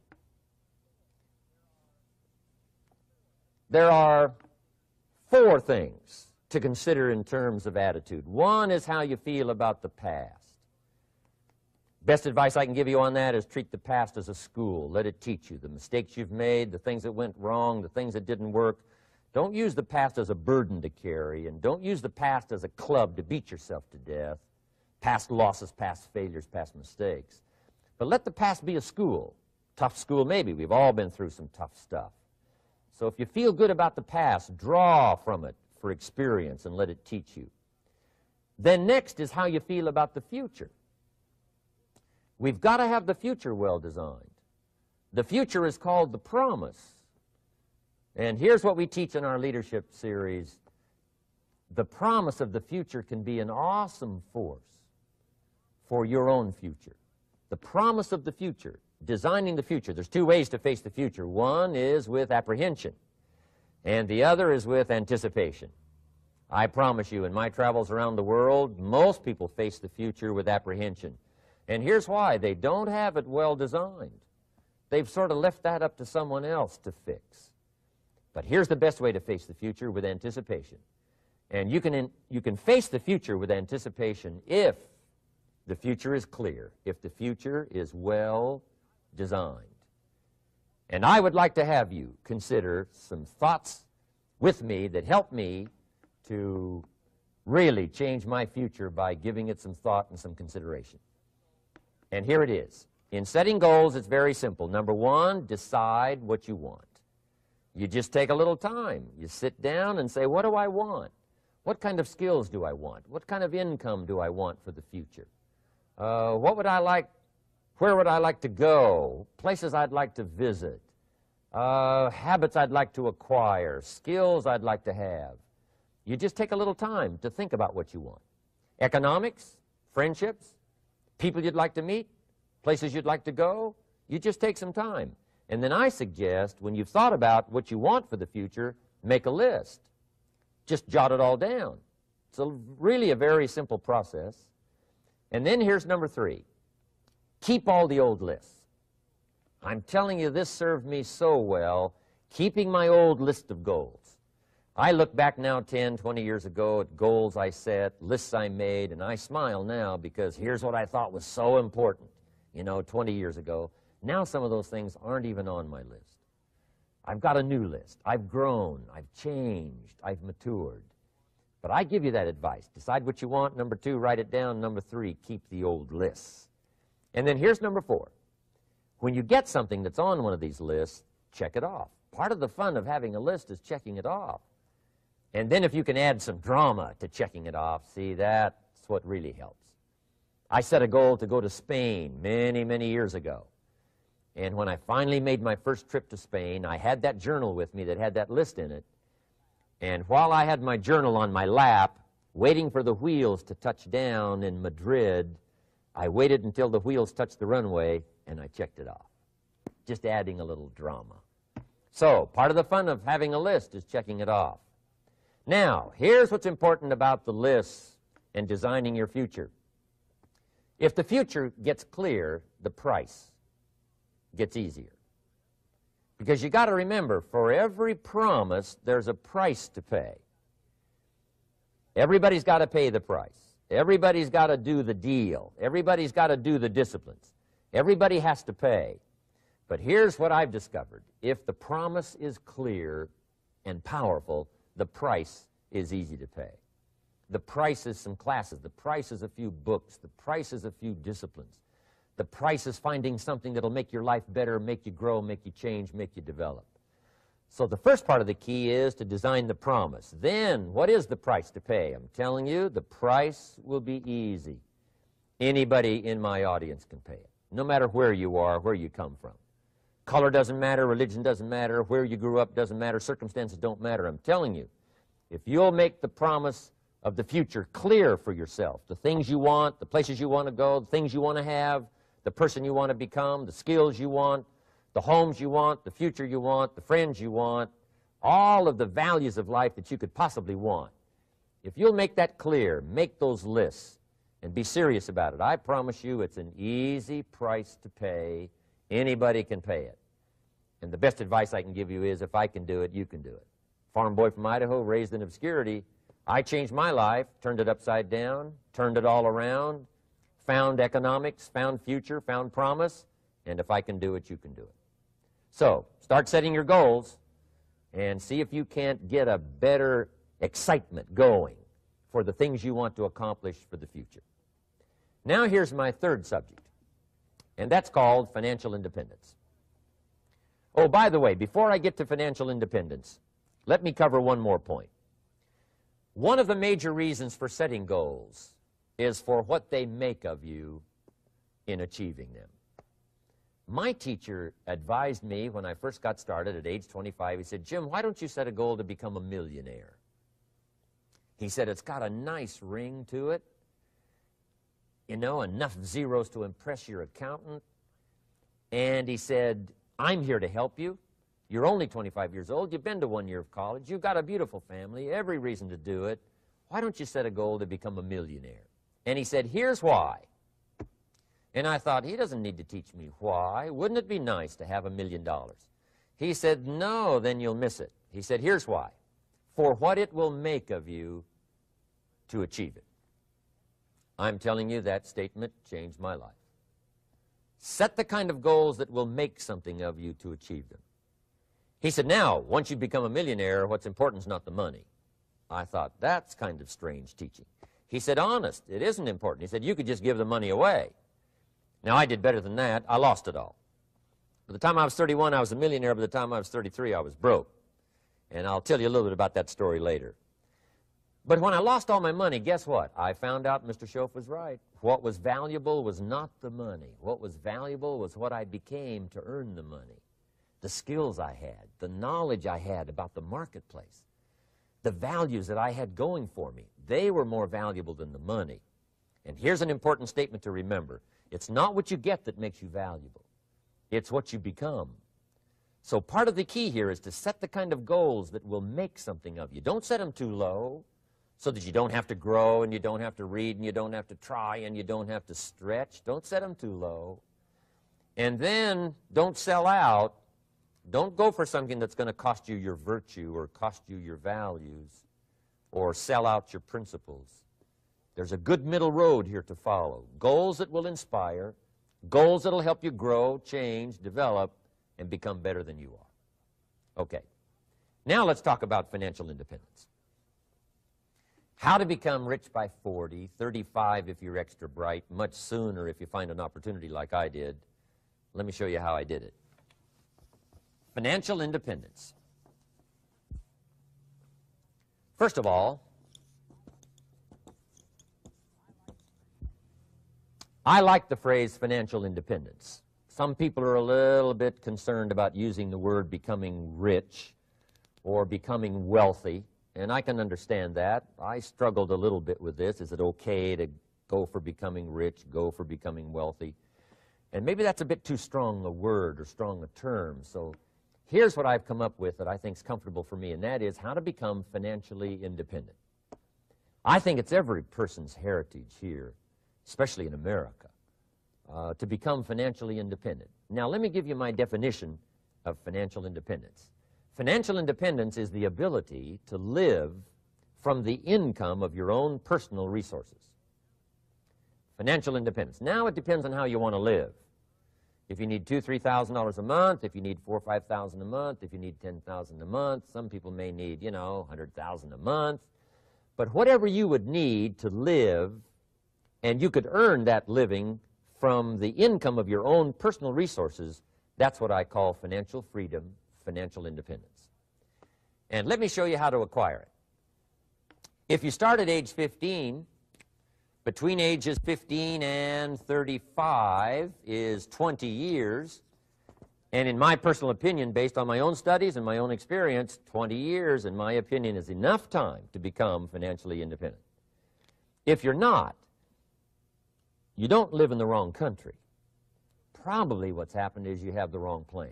There are 4 things to consider in terms of attitude. One is how you feel about the past. Best advice I can give you on that is treat the past as a school. Let it teach you the mistakes you've made, the things that went wrong, the things that didn't work. Don't use the past as a burden to carry, and don't use the past as a club to beat yourself to death. past losses, past failures, past mistakes. But let the past be a school. Tough school maybe. We've all been through some tough stuff. So if you feel good about the past, draw from it for experience and let it teach you. Then next is how you feel about the future. We've got to have the future well designed. The future is called the promise. And here's what we teach in our leadership series. The promise of the future can be an awesome force for your own future. The promise of the future, designing the future. There's two ways to face the future. One is with apprehension, and the other is with anticipation. I promise you, in my travels around the world, most people face the future with apprehension. And here's why. They don't have it well designed. They've sort of left that up to someone else to fix. But here's the best way to face the future, with anticipation. And you can face the future with anticipation if the future is clear, if the future is well designed. And I would like to have you consider some thoughts with me that help me to really change my future by giving it some thought and some consideration. And here it is. In setting goals, it's very simple. Number one, decide what you want. You just take a little time. You sit down and say, what do I want? What kind of skills do I want? What kind of income do I want for the future? What would I like? Where would I like to go? Places I'd like to visit? Habits I'd like to acquire? Skills I'd like to have? You just take a little time to think about what you want. Economics, friendships, people you'd like to meet, places you'd like to go. You just take some time. And then I suggest, when you've thought about what you want for the future, make a list. Just jot it all down. It's really a very simple process. And then here's number three. Keep all the old lists. I'm telling you, this served me so well, keeping my old list of goals. I look back now 10, 20 years ago at goals I set, lists I made, and I smile now because here's what I thought was so important, 20 years ago. Now some of those things aren't even on my list. I've got a new list. I've grown. I've changed. I've matured. But I give you that advice. Decide what you want. Number two, write it down. Number three, keep the old lists. And then here's number four. When you get something that's on one of these lists, check it off. Part of the fun of having a list is checking it off. And then if you can add some drama to checking it off, see, that's what really helps. I set a goal to go to Spain many, many years ago. And when I finally made my first trip to Spain, I had that journal with me that had that list in it. And while I had my journal on my lap, waiting for the wheels to touch down in Madrid, I waited until the wheels touched the runway, and I checked it off, just adding a little drama. So part of the fun of having a list is checking it off. Now, here's what's important about the lists and designing your future. If the future gets clear, the price gets easier. Because you got to remember, for every promise, there's a price to pay. Everybody's got to pay the price. Everybody's got to do the deal. Everybody's got to do the disciplines. Everybody has to pay. But here's what I've discovered. If the promise is clear and powerful, the price is easy to pay. The price is some classes. The price is a few books. The price is a few disciplines. The price is finding something that'll make your life better, make you grow, make you change, make you develop. So the first part of the key is to design the promise. Then, what is the price to pay? I'm telling you, the price will be easy. Anybody in my audience can pay it, no matter where you are, where you come from. Color doesn't matter, religion doesn't matter, where you grew up doesn't matter, circumstances don't matter. I'm telling you, if you'll make the promise of the future clear for yourself, the things you want, the places you want to go, the things you want to have, the person you want to become, the skills you want, the homes you want, the future you want, the friends you want, all of the values of life that you could possibly want. If you'll make that clear, make those lists, and be serious about it, I promise you it's an easy price to pay. Anybody can pay it. And the best advice I can give you is, if I can do it, you can do it. Farm boy from Idaho, raised in obscurity, I changed my life, turned it upside down, turned it all around, found economics, found future, found promise, and if I can do it, you can do it. So, start setting your goals and see if you can't get a better excitement going for the things you want to accomplish for the future. Now here's my third subject, and that's called financial independence. Oh, by the way, before I get to financial independence, let me cover one more point. One of the major reasons for setting goals is for what they make of you in achieving them. My teacher advised me when I first got started at age 25, he said, "Jim, why don't you set a goal to become a millionaire?" He said, "It's got a nice ring to it, you know, enough zeros to impress your accountant." And he said, "I'm here to help you. You're only 25 years old. You've been to 1 year of college. You've got a beautiful family, every reason to do it. Why don't you set a goal to become a millionaire?" And he said, "Here's why." And I thought, he doesn't need to teach me why. Wouldn't it be nice to have $1 million? He said, "No, then you'll miss it." He said, "Here's why. For what it will make of you to achieve it." I'm telling you, that statement changed my life. Set the kind of goals that will make something of you to achieve them. He said, "Now, once you become a millionaire, what's important is not the money." I thought, that's kind of strange teaching. He said, "Honest, it isn't important." He said, "You could just give the money away." Now, I did better than that. I lost it all. By the time I was 31, I was a millionaire. By the time I was 33, I was broke. And I'll tell you a little bit about that story later. But when I lost all my money, guess what? I found out Mr. Schoaf was right. What was valuable was not the money. What was valuable was what I became to earn the money. The skills I had, the knowledge I had about the marketplace, the values that I had going for me. They were more valuable than the money. And here's an important statement to remember. It's not what you get that makes you valuable. It's what you become. So part of the key here is to set the kind of goals that will make something of you. Don't set them too low so that you don't have to grow and you don't have to read and you don't have to try and you don't have to stretch. Don't set them too low. And then don't sell out. Don't go for something that's going to cost you your virtue or cost you your values or sell out your principles. There's a good middle road here to follow. Goals that will inspire, goals that will help you grow, change, develop, and become better than you are. Okay. Now let's talk about financial independence. How to become rich by 40, 35 if you're extra bright, much sooner if you find an opportunity like I did. Let me show you how I did it. Financial independence. First of all, I like the phrase financial independence. Some people are a little bit concerned about using the word becoming rich or becoming wealthy, and I can understand that. I struggled a little bit with this. Is it okay to go for becoming rich, go for becoming wealthy? And maybe that's a bit too strong a word or strong a term. So here's what I've come up with that I think is comfortable for me, and that is how to become financially independent. I think it's every person's heritage here, especially in America, to become financially independent. Now, let me give you my definition of financial independence. Financial independence is the ability to live from the income of your own personal resources. Financial independence. Now, it depends on how you want to live. If you need $2,000, $3,000 a month, if you need $4,000 or $5,000 a month, if you need $10,000 a month, some people may need, you know, $100,000 a month. But whatever you would need to live, and you could earn that living from the income of your own personal resources, that's what I call financial freedom, financial independence. And let me show you how to acquire it. If you start at age 15, between ages 15 and 35 is 20 years. And in my personal opinion, based on my own studies and my own experience, 20 years, in my opinion, is enough time to become financially independent. If you're not, you don't live in the wrong country. Probably what's happened is you have the wrong plan.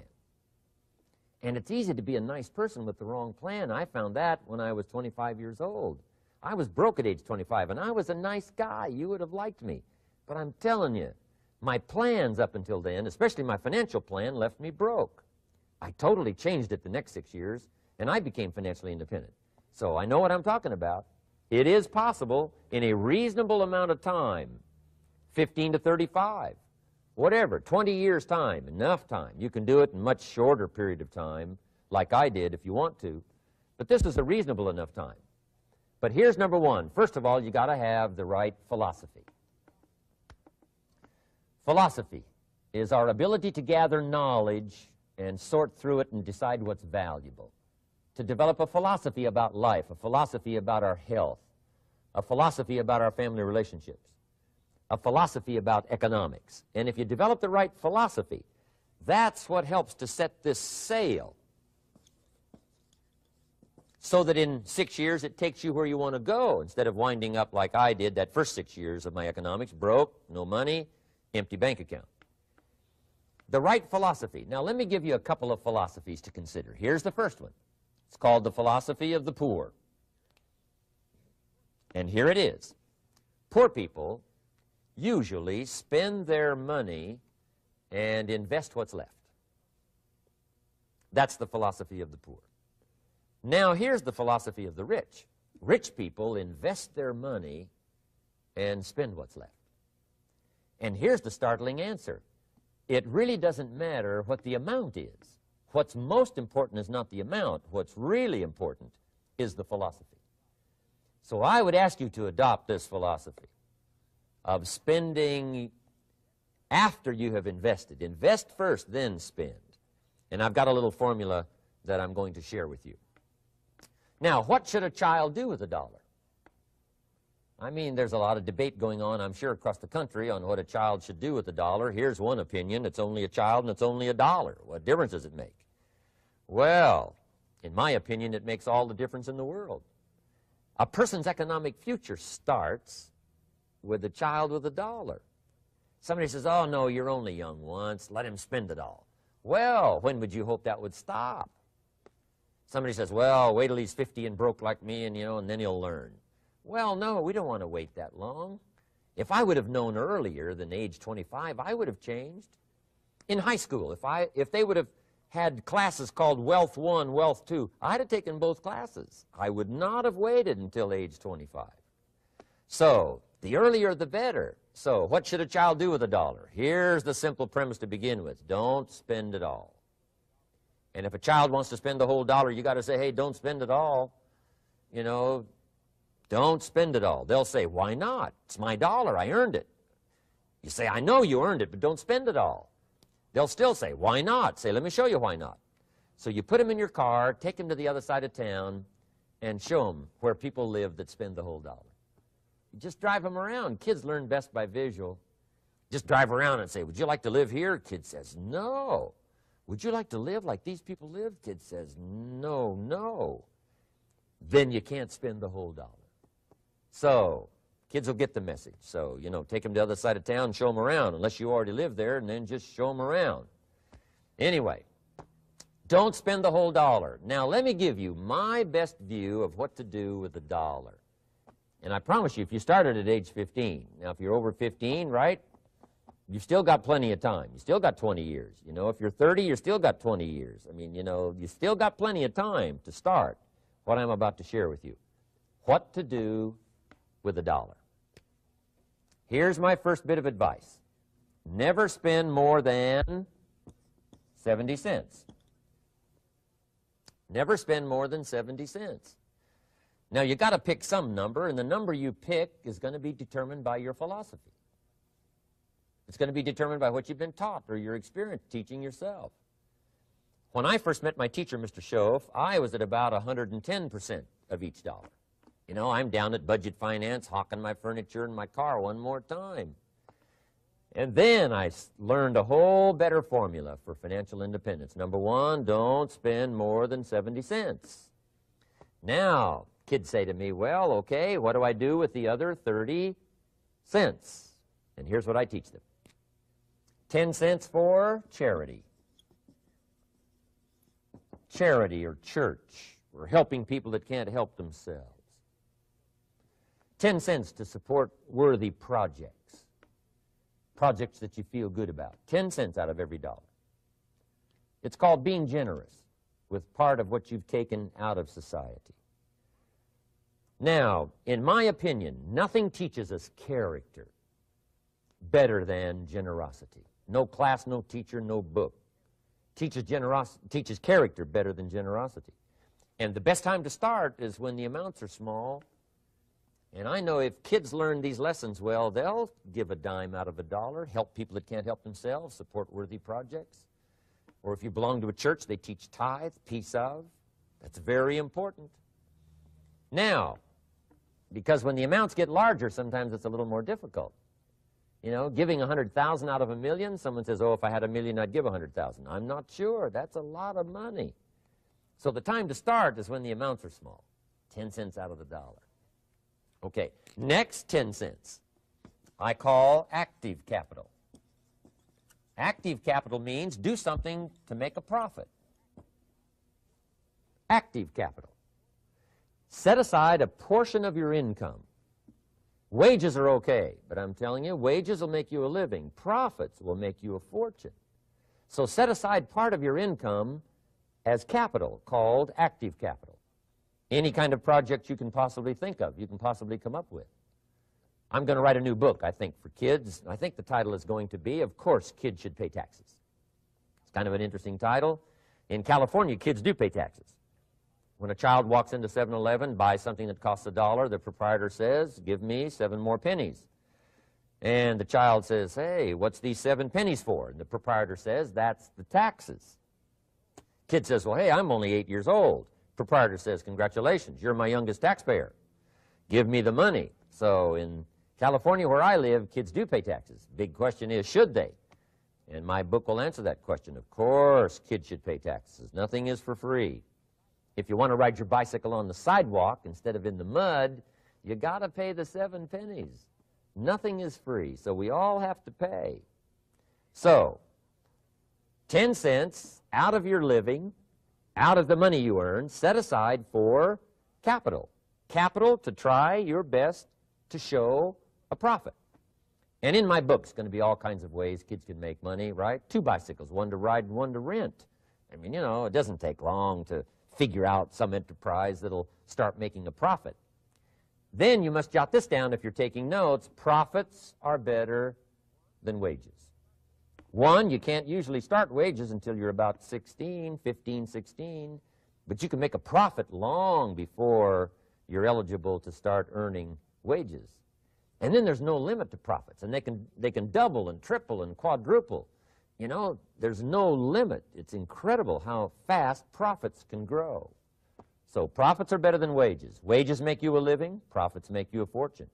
And it's easy to be a nice person with the wrong plan. I found that when I was 25 years old. I was broke at age 25, and I was a nice guy. You would have liked me. But I'm telling you, my plans up until then, especially my financial plan, left me broke. I totally changed it the next 6 years, and I became financially independent. So I know what I'm talking about. It is possible in a reasonable amount of time, 15 to 35, whatever, 20 years' time, enough time. You can do it in a much shorter period of time, like I did if you want to. But this is a reasonable enough time. But here's number one. First of all, you got to have the right philosophy. Philosophy is our ability to gather knowledge and sort through it and decide what's valuable. To develop a philosophy about life, a philosophy about our health, a philosophy about our family relationships, a philosophy about economics. And if you develop the right philosophy, that's what helps to set this sail so that in 6 years it takes you where you want to go instead of winding up like I did that first 6 years of my economics, broke, no money, empty bank account. The right philosophy. Now let me give you a couple of philosophies to consider. Here's the first one. It's called the philosophy of the poor. And here it is. Poor people usually spend their money and invest what's left. That's the philosophy of the poor. Now here's the philosophy of the rich. Rich people invest their money and spend what's left. And here's the startling answer. It really doesn't matter what the amount is. What's most important is not the amount. What's really important is the philosophy. So I would ask you to adopt this philosophy of spending after you have invested. Invest first, then spend. And I've got a little formula that I'm going to share with you. Now, what should a child do with a dollar? I mean, there's a lot of debate going on, I'm sure, across the country on what a child should do with a dollar. Here's one opinion. It's only a child and it's only a dollar. What difference does it make? Well, in my opinion, it makes all the difference in the world. A person's economic future starts with a child with a dollar. Somebody says, oh, no, you're only young once. Let him spend it all. Well, when would you hope that would stop? Somebody says, well, wait till he's 50 and broke like me, and, and then he'll learn. Well, no, we don't want to wait that long. If I would have known earlier than age 25, I would have changed. In high school, if they would have had classes called Wealth 1, Wealth 2, I'd have taken both classes. I would not have waited until age 25. So, the earlier the better. So, what should a child do with a dollar? Here's the simple premise to begin with. Don't spend it all. And if a child wants to spend the whole dollar, you got to say, hey, don't spend it all. Don't spend it all. They'll say, why not? It's my dollar. I earned it. You say, I know you earned it, but don't spend it all. They'll still say, why not? Say, let me show you why not. So you put them in your car, take them to the other side of town, and show them where people live that spend the whole dollar. You just drive them around. Kids learn best by visual. Just drive around and say, would you like to live here? Kid says, no. Would you like to live like these people live? Kid says, no, no. Then you can't spend the whole dollar. So, kids will get the message. So, take them to the other side of town and show them around, unless you already live there, and then just show them around. Anyway, don't spend the whole dollar. Now, let me give you my best view of what to do with the dollar. And I promise you, if you started at age 15, now if you're over 15, right, you've still got plenty of time. You still got 20 years. If you're 30, you've still got 20 years. I mean, you still got plenty of time to start what I'm about to share with you. What to do with a dollar. Here's my first bit of advice. Never spend more than 70 cents. Never spend more than 70 cents. Now, you got to pick some number, and the number you pick is going to be determined by your philosophy. It's going to be determined by what you've been taught or your experience teaching yourself. When I first met my teacher, Mr. Schoaf, I was at about 110% of each dollar. I'm down at budget finance, hawking my furniture and my car one more time. And then I learned a whole better formula for financial independence. Number one, don't spend more than 70 cents. Now, kids say to me, well, okay, what do I do with the other 30 cents? And here's what I teach them. 10 cents for charity. Charity or church, or helping people that can't help themselves. 10 cents to support worthy projects, projects that you feel good about. 10 cents out of every dollar. It's called being generous with part of what you've taken out of society. Now, in my opinion, nothing teaches us character better than generosity. No class, no teacher, no book teaches character better than generosity. And the best time to start is when the amounts are small And I know if kids learn these lessons well, they'll give a dime out of a dollar, help people that can't help themselves, support worthy projects. Or if you belong to a church, they teach tithe, piece of. That's very important. Now, because when the amounts get larger, sometimes it's a little more difficult. You know, giving 100,000 out of a million, someone says, oh, if I had a million, I'd give 100,000. I'm not sure. That's a lot of money. So the time to start is when the amounts are small, 10 cents out of the dollar. Okay, next 10 cents I call active capital. Active capital means do something to make a profit. Active capital. Set aside a portion of your income. Wages are okay, but I'm telling you, wages will make you a living. Profits will make you a fortune. So set aside part of your income as capital, called active capital. Any kind of project you can possibly think of, you can possibly come up with. I'm going to write a new book, I think, for kids. I think the title is going to be, Of Course Kids Should Pay Taxes. It's kind of an interesting title. In California, kids do pay taxes. When a child walks into 7-Eleven, buys something that costs $1, the proprietor says, give me 7 more pennies. And the child says, hey, what's these 7 pennies for? And the proprietor says, that's the taxes. Kid says, well, hey, I'm only 8 years old. Proprietor says, congratulations, you're my youngest taxpayer. Give me the money. So in California, where I live, kids do pay taxes. Big question is, should they? And my book will answer that question. Of course, kids should pay taxes. Nothing is for free. If you want to ride your bicycle on the sidewalk instead of in the mud, you got to pay the 7 pennies. Nothing is free, so we all have to pay. So, 10 cents out of your living, out of the money you earn, set aside for capital. Capital to try your best to show a profit. And in my book, it's going to be all kinds of ways kids can make money, right? 2 bicycles, one to ride and one to rent. I mean, you know, it doesn't take long to figure out some enterprise that'll start making a profit. Then you must jot this down if you're taking notes. Profits are better than wages. 1, you can't usually start wages until you're about 16, 15, 16, but you can make a profit long before you're eligible to start earning wages. And then there's no limit to profits, and they can double and triple and quadruple. You know, there's no limit. It's incredible how fast profits can grow. So profits are better than wages. Wages make you a living. Profits make you a fortune.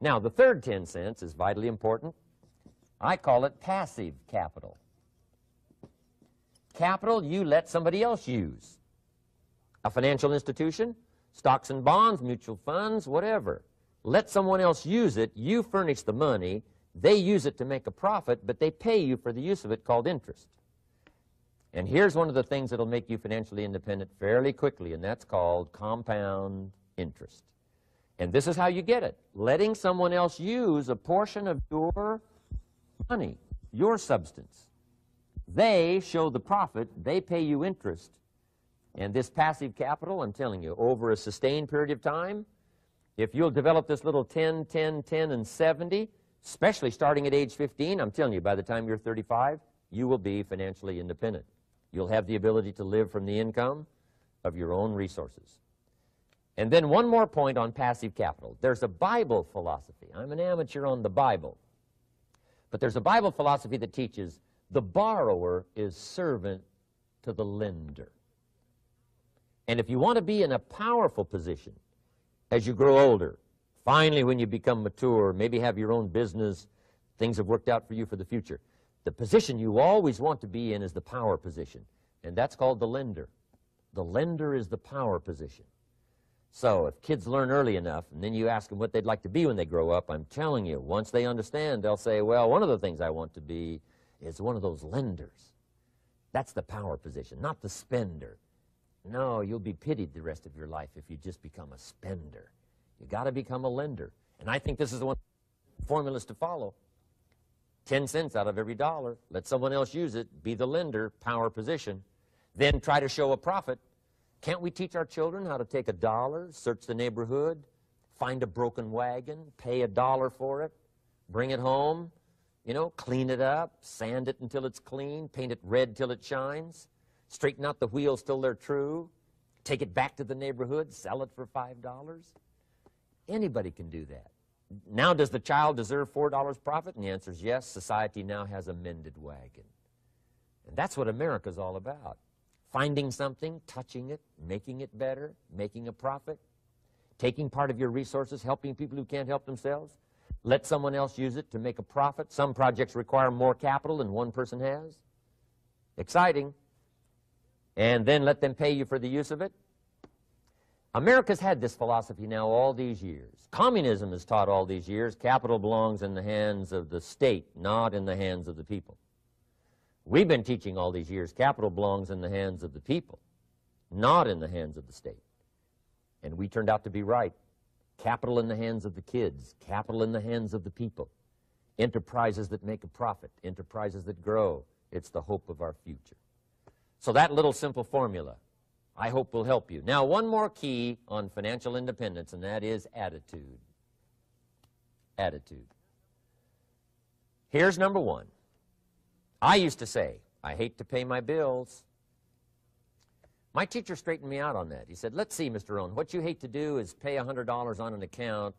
Now, the third 10 cents is vitally important. I call it passive capital. Capital you let somebody else use. A financial institution, stocks and bonds, mutual funds, whatever. Let someone else use it. You furnish the money. They use it to make a profit, but they pay you for the use of it, called interest. And here's one of the things that will make you financially independent fairly quickly, and that's called compound interest. And this is how you get it. Letting someone else use a portion of your money, your substance. They show the profit. They pay you interest. And this passive capital, I'm telling you, over a sustained period of time, if you'll develop this little 10, 10, 10, and 70, especially starting at age 15, I'm telling you, by the time you're 35, you will be financially independent. You'll have the ability to live from the income of your own resources. And then one more point on passive capital. There's a Bible philosophy. I'm an amateur on the Bible. But there's a Bible philosophy that teaches the borrower is servant to the lender. And if you want to be in a powerful position as you grow older, finally, when you become mature, maybe have your own business, things have worked out for you for the future, the position you always want to be in is the power position, and that's called the lender. The lender is the power position. So if kids learn early enough, and then you ask them what they'd like to be when they grow up, I'm telling you, once they understand, they'll say, well, one of the things I want to be is one of those lenders. That's the power position, not the spender. No, you'll be pitied the rest of your life if you just become a spender. You got to become a lender. And I think this is the one formulas to follow. 10 cents out of every dollar. Let someone else use it. Be the lender, power position. Then try to show a profit. Can't we teach our children how to take $1, search the neighborhood, find a broken wagon, pay $1 for it, bring it home, you know, clean it up, sand it until it's clean, paint it red till it shines, straighten out the wheels till they're true, take it back to the neighborhood, sell it for $5? Anybody can do that. Now, does the child deserve $4 profit? And the answer is yes. Society now has a mended wagon. And that's what America's all about. Finding something, touching it, making it better, making a profit, taking part of your resources, helping people who can't help themselves. Let someone else use it to make a profit. Some projects require more capital than one person has. Exciting. And then let them pay you for the use of it. America's had this philosophy now all these years. Communism has taught all these years capital belongs in the hands of the state, not in the hands of the people. We've been teaching all these years capital belongs in the hands of the people, not in the hands of the state. And we turned out to be right. Capital in the hands of the kids, capital in the hands of the people. Enterprises that make a profit, enterprises that grow. It's the hope of our future. So that little simple formula, I hope, will help you. Now, one more key on financial independence, and that is attitude. Attitude. Here's number one. I used to say, I hate to pay my bills. My teacher straightened me out on that. He said, let's see, Mr. Rohn, what you hate to do is pay $100 on an account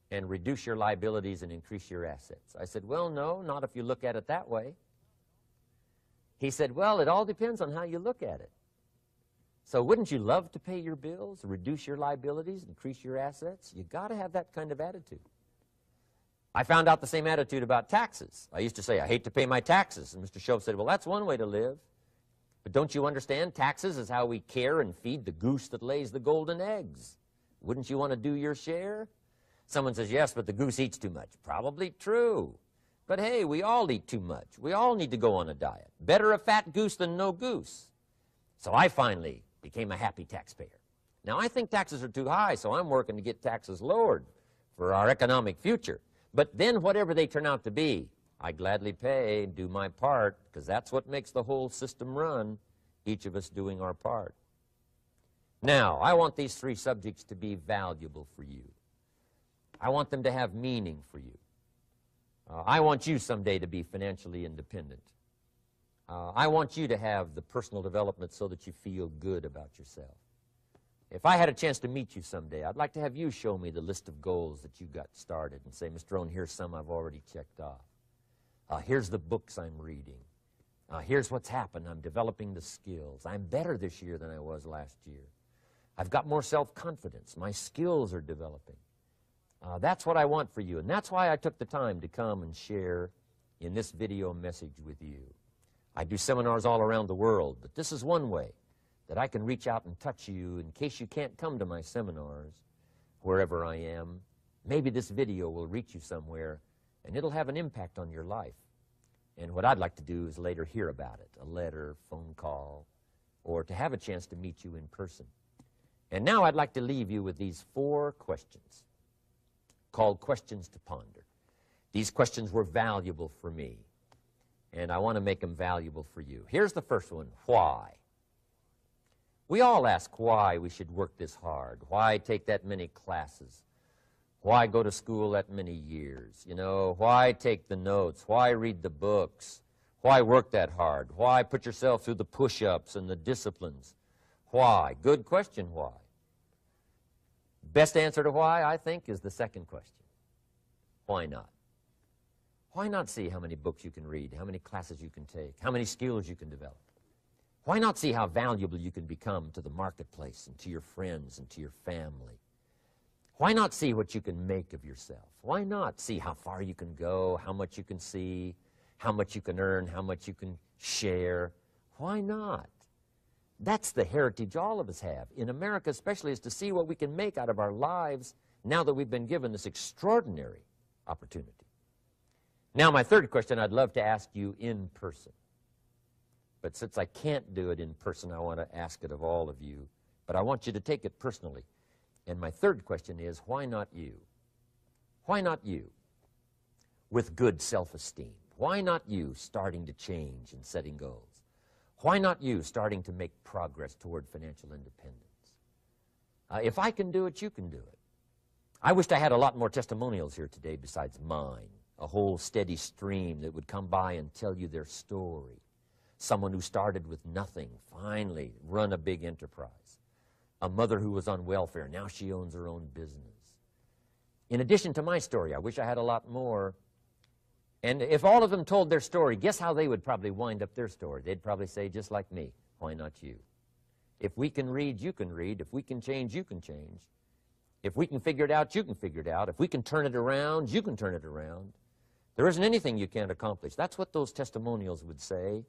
and reduce your liabilities and increase your assets. I said, well, no, not if you look at it that way. He said, well, it all depends on how you look at it. So wouldn't you love to pay your bills, reduce your liabilities, increase your assets? You got to have that kind of attitude. I found out the same attitude about taxes. I used to say, I hate to pay my taxes. And Mr. Shove said, well, that's one way to live. But don't you understand? Taxes is how we care and feed the goose that lays the golden eggs. Wouldn't you want to do your share? Someone says, yes, but the goose eats too much. Probably true. But hey, we all eat too much. We all need to go on a diet. Better a fat goose than no goose. So I finally became a happy taxpayer. Now, I think taxes are too high, so I'm working to get taxes lowered for our economic future. But then whatever they turn out to be, I gladly pay and do my part, because that's what makes the whole system run, each of us doing our part. Now, I want these three subjects to be valuable for you. I want them to have meaning for you. I want you someday to be financially independent. I want you to have the personal development so that you feel good about yourself. If I had a chance to meet you someday, I'd like to have you show me the list of goals that you got started and say, Mr. Rohn, here's some I've already checked off. Here's the books I'm reading. Here's what's happened. I'm developing the skills. I'm better this year than I was last year. I've got more self-confidence. My skills are developing. That's what I want for you, and that's why I took the time to come and share in this video message with you. I do seminars all around the world, but this is one way that I can reach out and touch you in case you can't come to my seminars, wherever I am. Maybe this video will reach you somewhere, and it'll have an impact on your life. And what I'd like to do is later hear about it, a letter, phone call, or to have a chance to meet you in person. And now I'd like to leave you with these 4 questions called questions to ponder. These questions were valuable for me, and I want to make them valuable for you. Here's the first one, why? We all ask why we should work this hard, why take that many classes, why go to school that many years, you know, why take the notes, why read the books, why work that hard, why put yourself through the push-ups and the disciplines, why? Good question, why? Best answer to why, I think, is the second question. Why not? Why not see how many books you can read, how many classes you can take, how many skills you can develop? Why not see how valuable you can become to the marketplace and to your friends and to your family? Why not see what you can make of yourself? Why not see how far you can go, how much you can see, how much you can earn, how much you can share? Why not? That's the heritage all of us have, in America especially, is to see what we can make out of our lives now that we've been given this extraordinary opportunity. Now, my third question I'd love to ask you in person. But since I can't do it in person, I want to ask it of all of you. But I want you to take it personally. And my third question is, why not you? Why not you with good self-esteem? Why not you starting to change and setting goals? Why not you starting to make progress toward financial independence? If I can do it, you can do it. I wished I had a lot more testimonials here today besides mine, a whole steady stream that would come by and tell you their story. Someone who started with nothing, finally run a big enterprise. A mother who was on welfare, now she owns her own business. in addition to my story. I wish I had a lot more. And if all of them told their story, guess how they would probably wind up their story? They'd probably say, just like me, why not you? If we can read, you can read. If we can change, you can change. If we can figure it out, you can figure it out. If we can turn it around, you can turn it around. There isn't anything you can't accomplish. That's what those testimonials would say.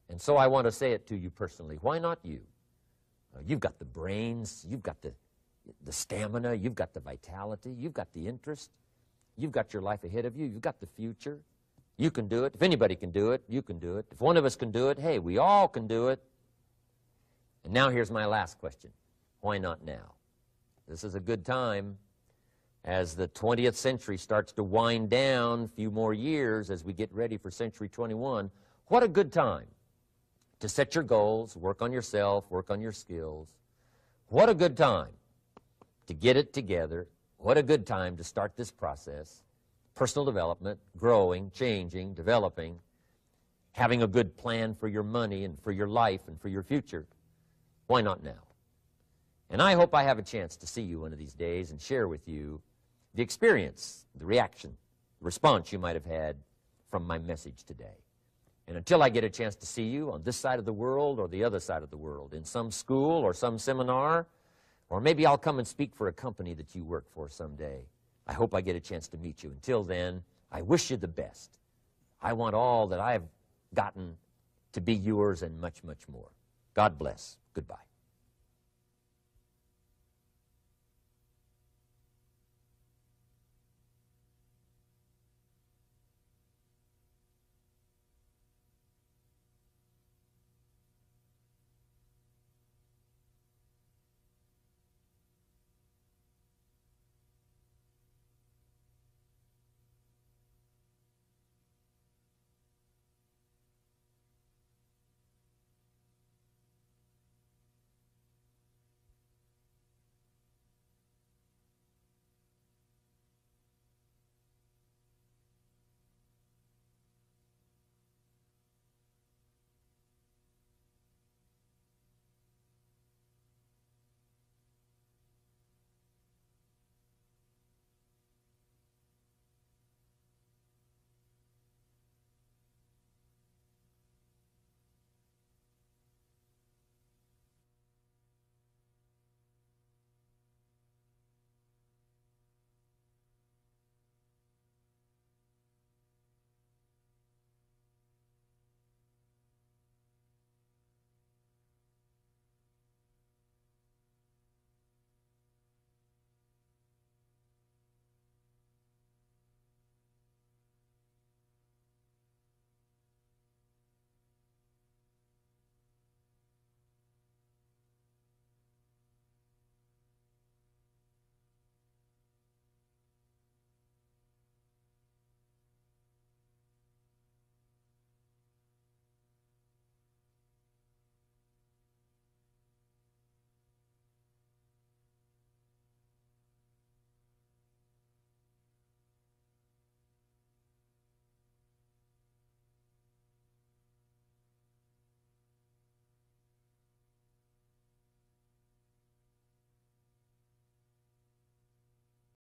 And so I want to say it to you personally. Why not you? You've got the brains. You've got the stamina. You've got the vitality. You've got the interest. You've got your life ahead of you. You've got the future. You can do it. If anybody can do it, you can do it. If one of us can do it, hey, we all can do it. And now here's my last question. Why not now? This is a good time as the 20th century starts to wind down, a few more years as we get ready for century 21. What a good time to set your goals, work on yourself, work on your skills. What a good time to get it together. What a good time to start this process. Personal development, growing, changing, developing, having a good plan for your money and for your life and for your future. Why not now? And I hope I have a chance to see you one of these days and share with you the experience, the reaction, the response you might have had from my message today. And until I get a chance to see you on this side of the world or the other side of the world, in some school or some seminar, or maybe I'll come and speak for a company that you work for someday, I hope I get a chance to meet you. Until then, I wish you the best. I want all that I've gotten to be yours and much, much more. God bless. Goodbye.